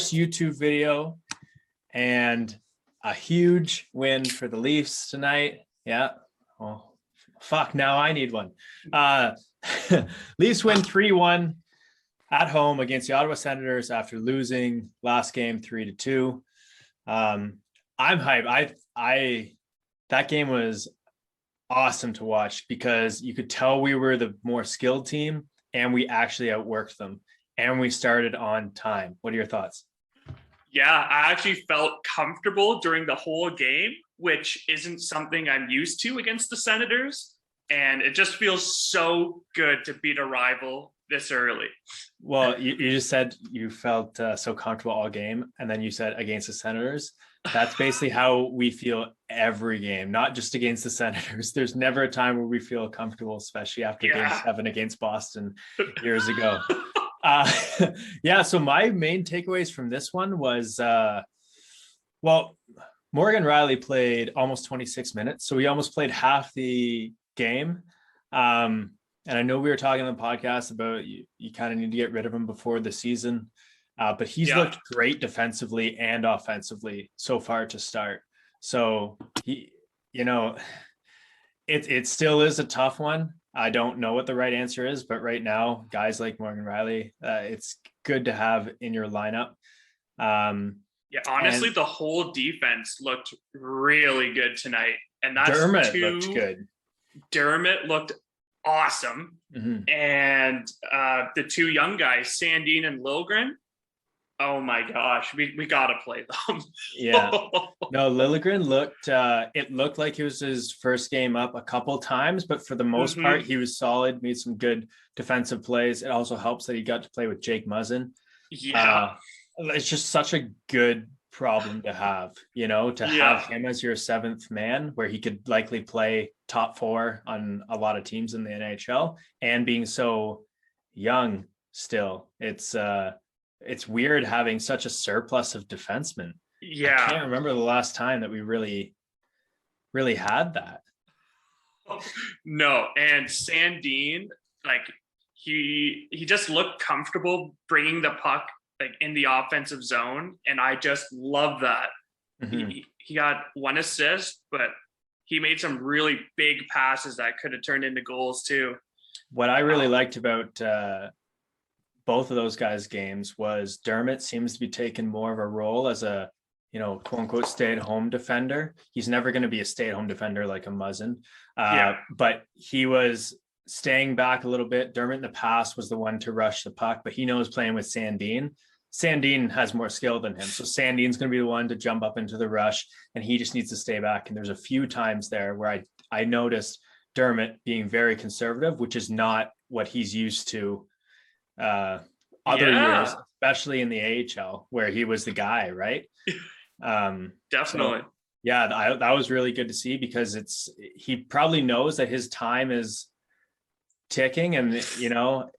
first YouTube video and a huge win for the Leafs tonight. Yeah. Oh, fuck. Now I need one. Leafs win 3-1 at home against the Ottawa Senators after losing last game 3-2. I'm hyped. That game was awesome to watch because you could tell we were the more skilled team and we actually outworked them and we started on time. What are your thoughts? Yeah, I actually felt comfortable during the whole game, which isn't something I'm used to against the Senators. And it just feels so good to beat a rival this early. Well, you just said you felt so comfortable all game, and then you said against the Senators. That's basically how we feel every game, not just against the Senators. There's never a time where we feel comfortable, especially after Game 7 against Boston years ago. Yeah, so my main takeaways from this one was, well, Morgan Riley played almost 26 minutes, so he almost played half the game. And I know we were talking on the podcast about you kind of need to get rid of him before the season. But he's looked great defensively and offensively so far to start. So he, it still is a tough one. I don't know what the right answer is, but right now, guys like Morgan Riley, it's good to have in your lineup. Yeah, honestly, the whole defense looked really good tonight. And that's Dermott looked good. Dermott looked awesome. Mm-hmm. And the two young guys, Sandin and Liljegren, oh my gosh, we got to play them. Yeah. No, Liljegren looked, it looked like it was his first game up a couple times, but for the most part, he was solid, made some good defensive plays. It also helps that he got to play with Jake Muzzin. Yeah. It's just such a good problem to have, have him as your seventh man where he could likely play top four on a lot of teams in the NHL, and being so young still. It's weird having such a surplus of defensemen. Yeah. I can't remember the last time that we really had that. No, and Sandin, like he just looked comfortable bringing the puck like in the offensive zone, and I just love that. Mm-hmm. He got one assist, but he made some really big passes that could have turned into goals too. What I really liked about both of those guys' games was Dermott seems to be taking more of a role as a, quote unquote, stay-at-home defender. He's never going to be a stay-at-home defender like a Muzzin. But he was staying back a little bit. Dermott in the past was the one to rush the puck, but he knows playing with Sandin. Sandin has more skill than him. So Sandin's going to be the one to jump up into the rush, and he just needs to stay back. And there's a few times there where I noticed Dermott being very conservative, which is not what he's used to other years, especially in the AHL where he was the guy, right? Definitely. So, that was really good to see because he probably knows that his time is ticking, and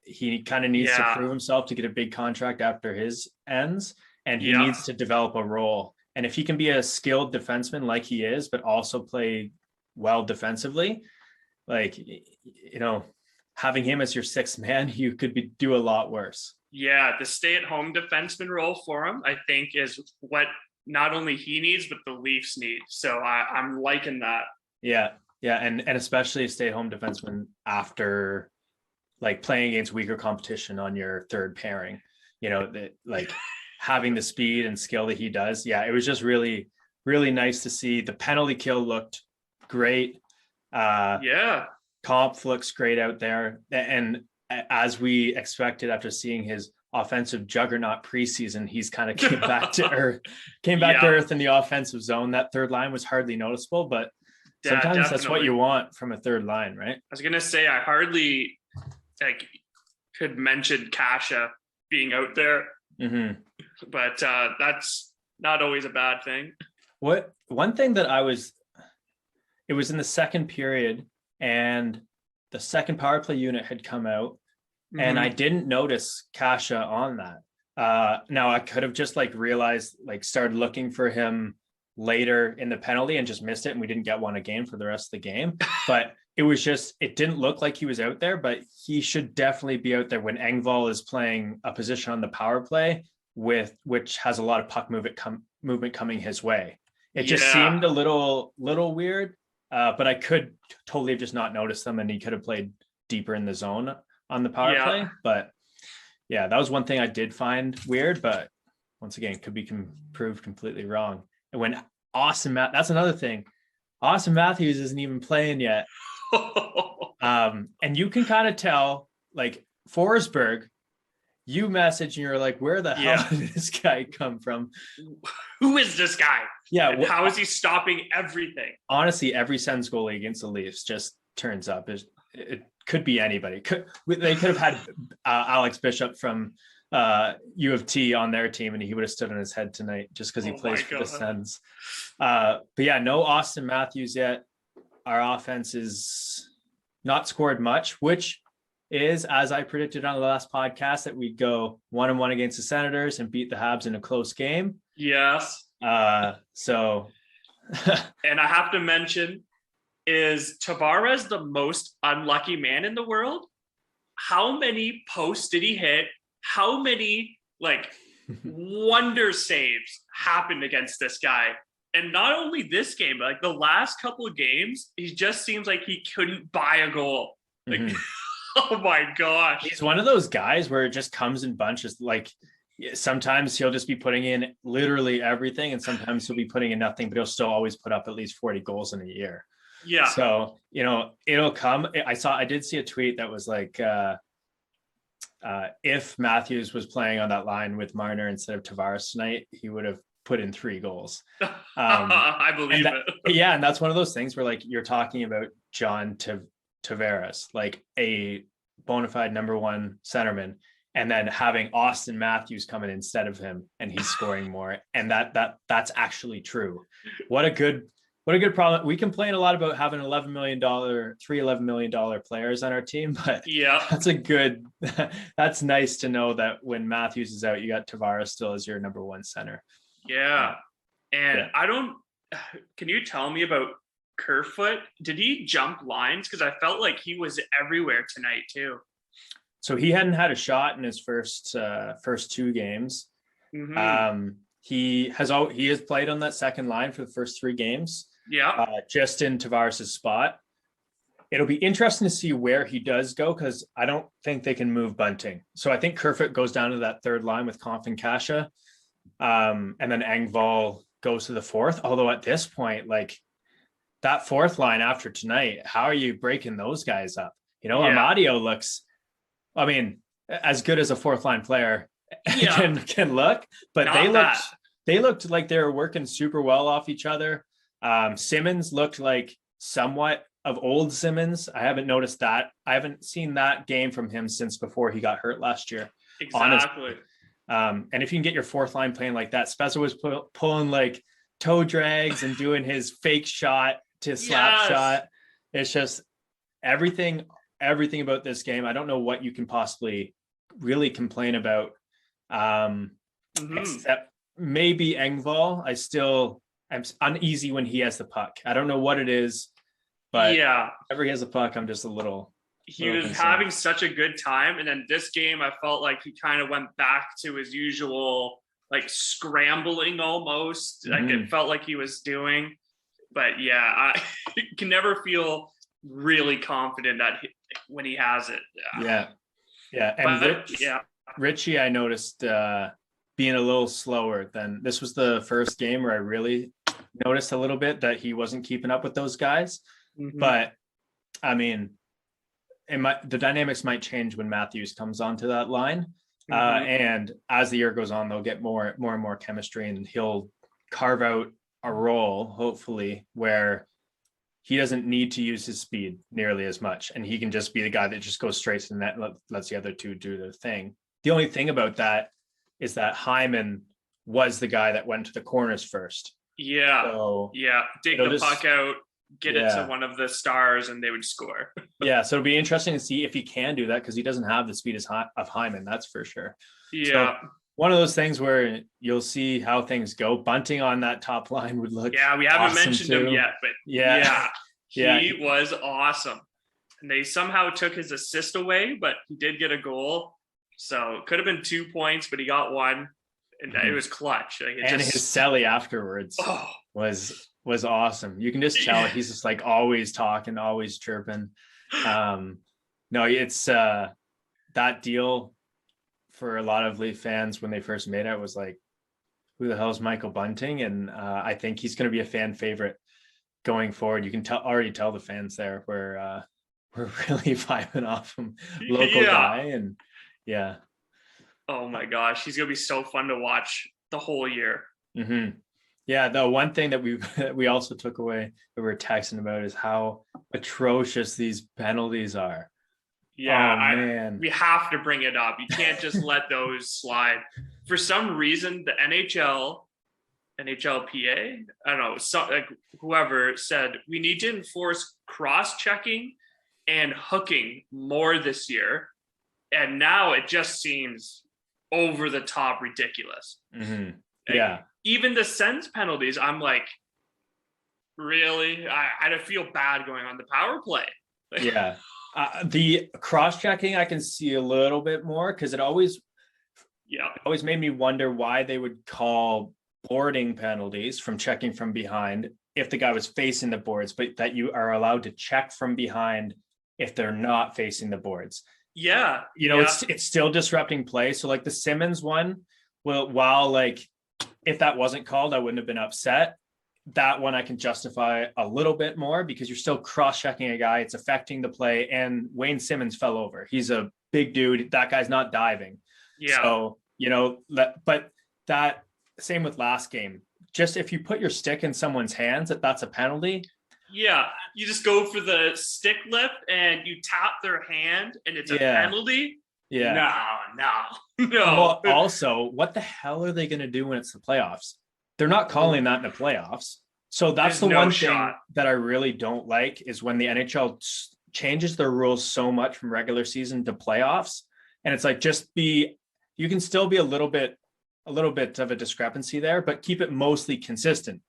he kind of needs to prove himself to get a big contract after his ends, and he needs to develop a role. And if he can be a skilled defenseman like he is, but also play well defensively, like having him as your sixth man, you could do a lot worse. Yeah, the stay-at-home defenseman role for him, I think, is what not only he needs, but the Leafs need. So I'm liking that. Yeah, and especially a stay-at-home defenseman after like playing against weaker competition on your third pairing. Like having the speed and skill that he does. Yeah, it was just really, really nice to see. The penalty kill looked great. Comp looks great out there, and as we expected after seeing his offensive juggernaut preseason, he's kind of came back to earth in the offensive zone. That third line was hardly noticeable, but sometimes that's what you want from a third line, right? I was gonna say I hardly could mention Kasha being out there, but that's not always a bad thing. One thing that it was in the second period, and the second power play unit had come out, and I didn't notice Kasha on that. Now I could have just realized, started looking for him later in the penalty and just missed it, and we didn't get one again for the rest of the game. But it didn't look like he was out there, but he should definitely be out there when Engvall is playing a position on the power play. which has a lot of puck movement coming his way. It just seemed a little weird, but I could totally have just not noticed them, and he could have played deeper in the zone on the power play. But yeah, that was one thing I did find weird, but once again, could be proved completely wrong. And when that's another thing. Austin Matthews isn't even playing yet. And you can kind of tell, like Forsberg, you message and you're like, where the hell did this guy come from? Who is this guy? Yeah. And how is he stopping everything? Honestly, every Sens goalie against the Leafs just turns up. It could be anybody. They could have had Alex Bishop from U of T on their team, and he would have stood on his head tonight just because he plays for the Sens. But yeah, no Austin Matthews yet. Our offense is not scored much, which is, as I predicted on the last podcast, that we'd go 1-1 against the Senators and beat the Habs in a close game. Yes. So and I have to mention, is Tavares the most unlucky man in the world? How many posts did he hit? How many wonder saves happened against this guy? And not only this game, but like the last couple of games, he just seems like he couldn't buy a goal. Like, oh my gosh. He's one of those guys where it just comes in bunches. Like sometimes he'll just be putting in literally everything, and sometimes he'll be putting in nothing, but he'll still always put up at least 40 goals in a year. Yeah. So, it'll come. I did see a tweet that was like, if Matthews was playing on that line with Marner instead of Tavares tonight, he would have put in 3 goals. I believe it. Yeah. And that's one of those things where like you're talking about John Tavares, like a bona fide number 1 centerman, and then having Austin Matthews coming instead of him, and he's scoring more. And that's actually true. What a good problem. We complain a lot about having $11 million players on our team, but that's nice to know that when Matthews is out, you got Tavares still as your number 1 center. Yeah. Can you tell me about Kerfoot? Did he jump lines? Because I felt like he was everywhere tonight too. So he hadn't had a shot in his first 2 games. Mm-hmm. He has played on that second line for the first 3 games. Yeah. Just in Tavares' spot. It'll be interesting to see where he does go, because I don't think they can move Bunting. So I think Kerfoot goes down to that third line with Kampf and Kasha. And then Engvall goes to the fourth. Although at this point, like that fourth line after tonight, how are you breaking those guys up? Amadio looks, as good as a fourth line player can look, but they looked like they were working super well off each other. Simmons looked like somewhat of old Simmons. I haven't noticed that. I haven't seen that game from him since before he got hurt last year. Exactly. And if you can get your fourth line playing like that, Spezza was pulling like toe drags and doing his fake shot to slap shot. It's just everything about this game. I don't know what you can possibly really complain about, except maybe Engvall. I'm uneasy when he has the puck. I don't know what it is, but whenever he has the puck, I'm just a little. He was having such a good time, and then this game, I felt like he kind of went back to his usual, like scrambling almost. Like it felt like he was doing, but I can never feel really confident that when he has it. Yeah. And Richie, I noticed being a little slower than this was the first game where I really noticed a little bit that he wasn't keeping up with those guys. But the dynamics might change when Matthews comes onto that line. And as the year goes on, they'll get more and more chemistry, and he'll carve out a role, hopefully, where he doesn't need to use his speed nearly as much. And he can just be the guy that just goes straight to the net and lets the other two do their thing. The only thing about that is that Hyman was the guy that went to the corners first. Dig the puck out, get it to one of the stars, and they would score. So it'll be interesting to see if he can do that, because he doesn't have the speed of Hyman, that's for sure. So one of those things where you'll see how things go. Bunting on that top line would look we haven't awesome mentioned too. him yet, but he was awesome. And they somehow took his assist away, but he did get a goal. So it could have been 2 points, but he got 1. and it was clutch. Like and his celly afterwards was awesome. You can just tell he's just like always talking, always chirping. No, it's that deal for a lot of Leaf fans when they first made it was like, who the hell is Michael Bunting? And I think he's going to be a fan favorite going forward. You can already tell the fans there we're really vibing off him, local guy, and yeah. Oh my gosh, he's gonna be so fun to watch the whole year. Mm-hmm. Yeah, the one thing that we also took away that we were texting about is how atrocious these penalties are. Yeah, man. We have to bring it up. You can't just let those slide. For some reason, the NHLPA, I don't know, like whoever said we need to enforce cross-checking and hooking more this year, and now it just seems over the top ridiculous. Mm-hmm. Like, even the Sens penalties, I'm like, really? I feel bad going on the power play. Yeah. The cross-checking I can see a little bit more because it always made me wonder why they would call boarding penalties from checking from behind if the guy was facing the boards, but that you are allowed to check from behind if they're not facing the boards. Yeah. It's still disrupting play. So like the Simmons one, well, while like if that wasn't called, I wouldn't have been upset. That one I can justify a little bit more because you're still cross-checking a guy. It's affecting the play. And Wayne Simmons fell over. He's a big dude. That guy's not diving. Yeah. So, but that same with last game. Just if you put your stick in someone's hands, that's a penalty. Yeah. You just go for the stick lift and you tap their hand and it's a penalty. Yeah. No. Well, also, what the hell are they going to do when it's the playoffs? They're not calling that in the playoffs. So that's the one thing that I really don't like is when the NHL changes their rules so much from regular season to playoffs. And it's like, you can still be a little bit of a discrepancy there, but keep it mostly consistent.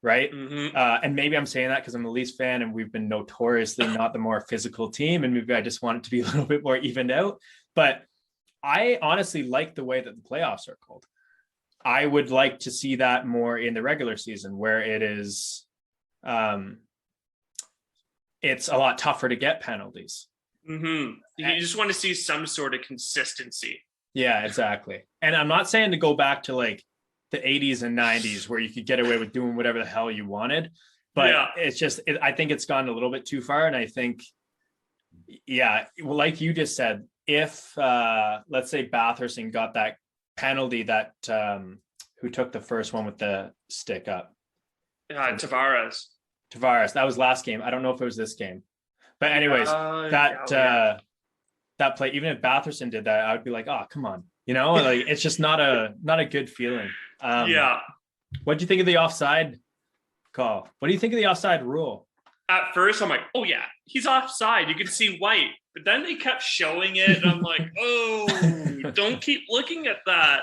Right. Mm-hmm. And maybe I'm saying that because I'm a Leafs fan and we've been notoriously not the more physical team. And maybe I just want it to be a little bit more evened out. But I honestly like the way that the playoffs are called. I would like to see that more in the regular season where it is, it's a lot tougher to get penalties. Mm-hmm. You just want to see some sort of consistency. Yeah, exactly. And I'm not saying to go back to like the 80s and 90s where you could get away with doing whatever the hell you wanted, but it's just, I think it's gone a little bit too far. And I think, like you just said, if let's say Batherson got that penalty that who took the first one with the stick up? Tavares. That was last game. I don't know if it was this game, but anyways, that play, even if Batherson did that, I would be like, oh, come on, like it's just not a good feeling. What do you think of the offside call? What do you think of the offside rule? At first, I'm like, oh yeah, he's offside. You can see white. But then they kept showing it, and I'm like, oh, don't keep looking at that.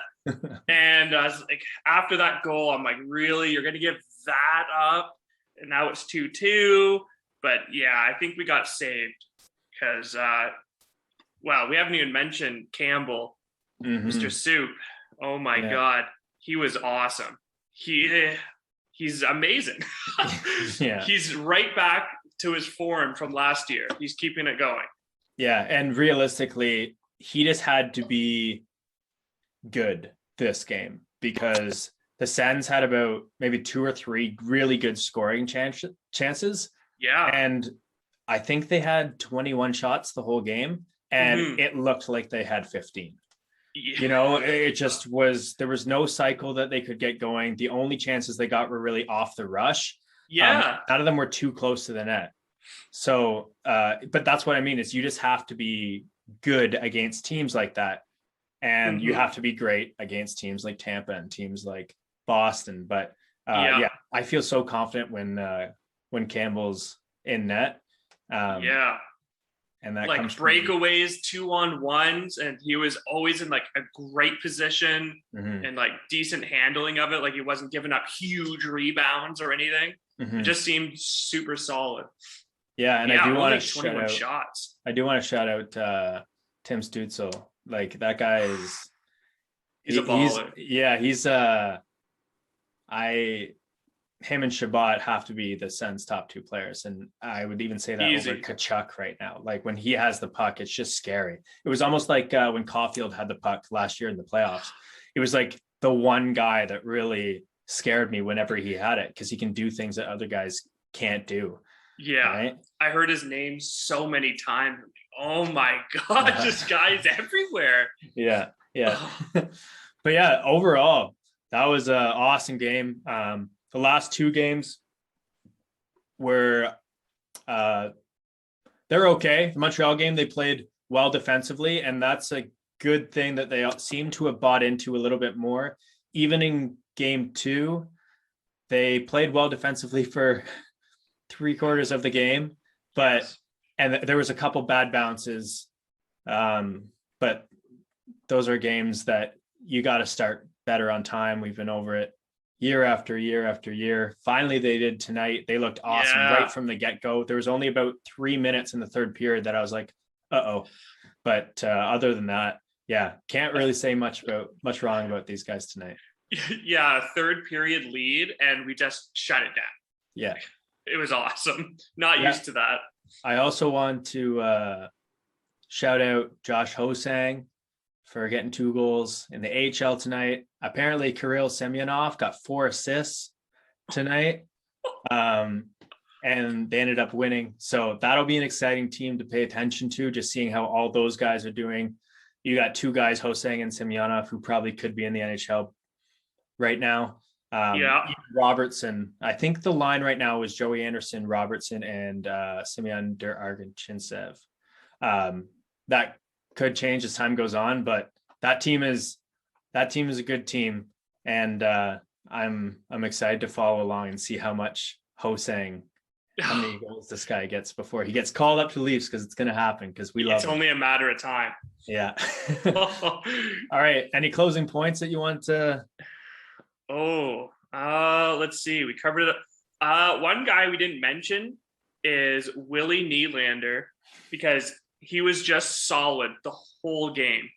And I was like, after that goal, I'm like, really? You're going to give that up? And now it's 2-2. But yeah, I think we got saved because, we haven't even mentioned Campbell, Mr. Soup. Oh my God. He was awesome. He's amazing. He's right back to his form from last year. He's keeping it going. Yeah, and realistically, he just had to be good this game because the Sens had about maybe 2 or 3 really good scoring chances. Yeah. And I think they had 21 shots the whole game, and it looked like they had 15. Yeah. It just was, there was no cycle that they could get going. The only chances they got were really off the rush. Yeah. None of them were too close to the net. So, but that's what I mean is you just have to be good against teams like that. And you have to be great against teams like Tampa and teams like Boston. But I feel so confident when Campbell's in net. And that like comes breakaways, 2-on-1s, and he was always in like a great position and like decent handling of it. Like he wasn't giving up huge rebounds or anything. It just seemed super solid. Yeah, and I do want to shots. I do want to shout out Tim Stutzel. Like that guy He's a baller. Him and Shabbat have to be the Sens' top 2 players. And I would even say that Easy. over Kachuk right now. Like when he has the puck, it's just scary. It was almost like when Caulfield had the puck last year in the playoffs. It was like the one guy that really scared me whenever he had it, because he can do things that other guys can't do. Yeah. Right? I heard his name so many times. Oh my God, this guy's everywhere. Yeah. But yeah, overall, that was an awesome game. The last 2 games were they're okay. The Montreal game, they played well defensively, and that's a good thing that they seem to have bought into a little bit more. Even in game 2, they played well defensively for 3/4 of the game, but and there was a couple bad bounces. But those are games that you got to start better on time. We've been over it year after year after year. Finally, they did tonight. They looked awesome right from the get-go. There was only about 3 minutes in the third period that I was like, uh-oh. But other than that, can't really say much wrong about these guys tonight. Yeah, third period lead, and we just shut it down. Yeah. It was awesome. Not used to that. I also want to shout out Josh Hosang for getting 2 goals in the AHL tonight. Apparently, Kirill Semyonov got 4 assists tonight, and they ended up winning. So that'll be an exciting team to pay attention to, just seeing how all those guys are doing. You got 2 guys, Hosang and Semyonov, who probably could be in the NHL right now. Robertson. I think the line right now is Joey Anderson, Robertson, and Semyon Argentintsev. That could change as time goes on, but that team is a good team, and I'm excited to follow along and see how much Hosang, how many goals this guy gets before he gets called up to the Leafs, because it's going to happen, because we love it's only a matter of time. Yeah. All right. Any closing points that you want to? Let's see. We covered it. One guy we didn't mention is Willie Nylander, because he was just solid the whole game.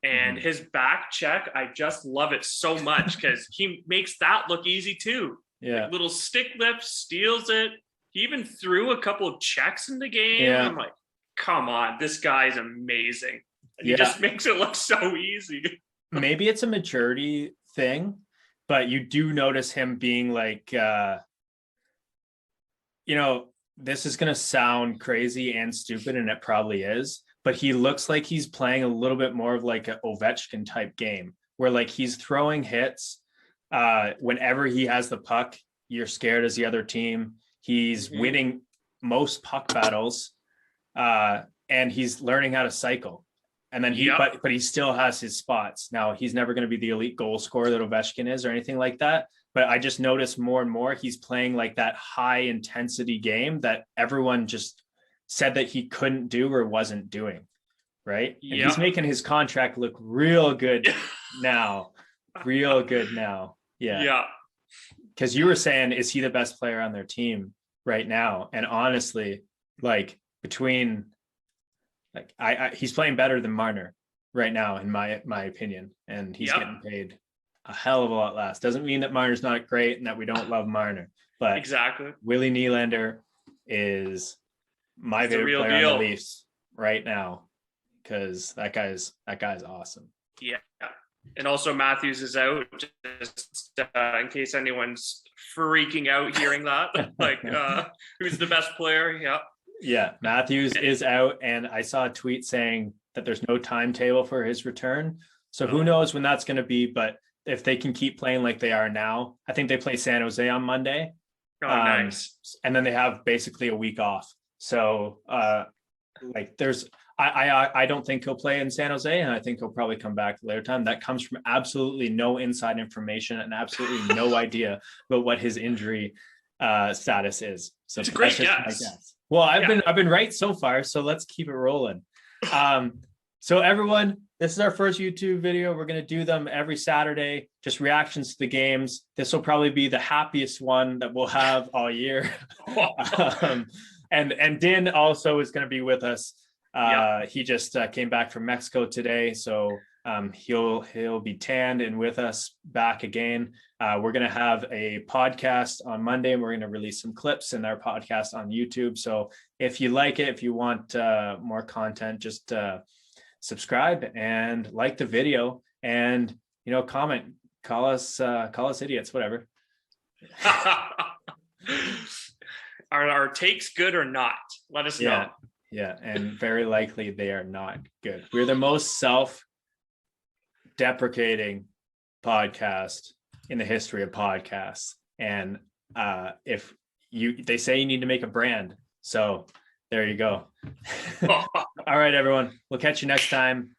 And his back check, I just love it so much, because he makes that look easy too. Yeah. Like little stick lift, steals it. He even threw a couple of checks in the game. Yeah. I'm like, come on, this guy's amazing. And he just makes it look so easy. Maybe it's a maturity thing, but you do notice him being like, this is going to sound crazy and stupid, and it probably is, but he looks like he's playing a little bit more of like an Ovechkin type game, where like he's throwing hits. Whenever he has the puck, you're scared as the other team. He's winning most puck battles, and he's learning how to cycle. And then but he still has his spots. Now, he's never going to be the elite goal scorer that Ovechkin is or anything like that. But I just noticed more and more he's playing like that high intensity game that everyone just said that he couldn't do or wasn't doing. Right. And he's making his contract look real good now. Real good now. Yeah. Because you were saying, is he the best player on their team right now? And honestly, like between he's playing better than Marner right now, in my opinion. And he's getting paid a hell of a lot less. Doesn't mean that Marner's not great and that we don't love Marner, but exactly. Willie Nylander is my favorite player on the Leafs right now, because that guy's awesome. Yeah. And also Matthews is out, just in case anyone's freaking out hearing that. Who's the best player? Yeah, Matthews is out, and I saw a tweet saying that there's no timetable for his return. So who knows when that's going to be, but if they can keep playing like they are now, I think they play San Jose on Monday. Nice. And then they have basically a week off. So I don't think he'll play in San Jose, and I think he'll probably come back later time. That comes from absolutely no inside information and absolutely no idea about what his injury status is. So it's a great guess. Well, I've been right so far, so let's keep it rolling. So everyone, this is our first YouTube video. We're going to do them every Saturday, just reactions to the games. This will probably be the happiest one that we'll have all year. And Din also is going to be with us. He just came back from Mexico today, so He'll be tanned and with us back again. We're going to have a podcast on Monday, and we're going to release some clips in our podcast on YouTube. So if you like it, if you want more content, just subscribe and like the video, and comment, call us idiots, whatever. Are our takes good or not? Let us know. Yeah, and very likely they are not good. We're the most self-deprecating podcast in the history of podcasts. And they say you need to make a brand. So there you go. All right, everyone. We'll catch you next time.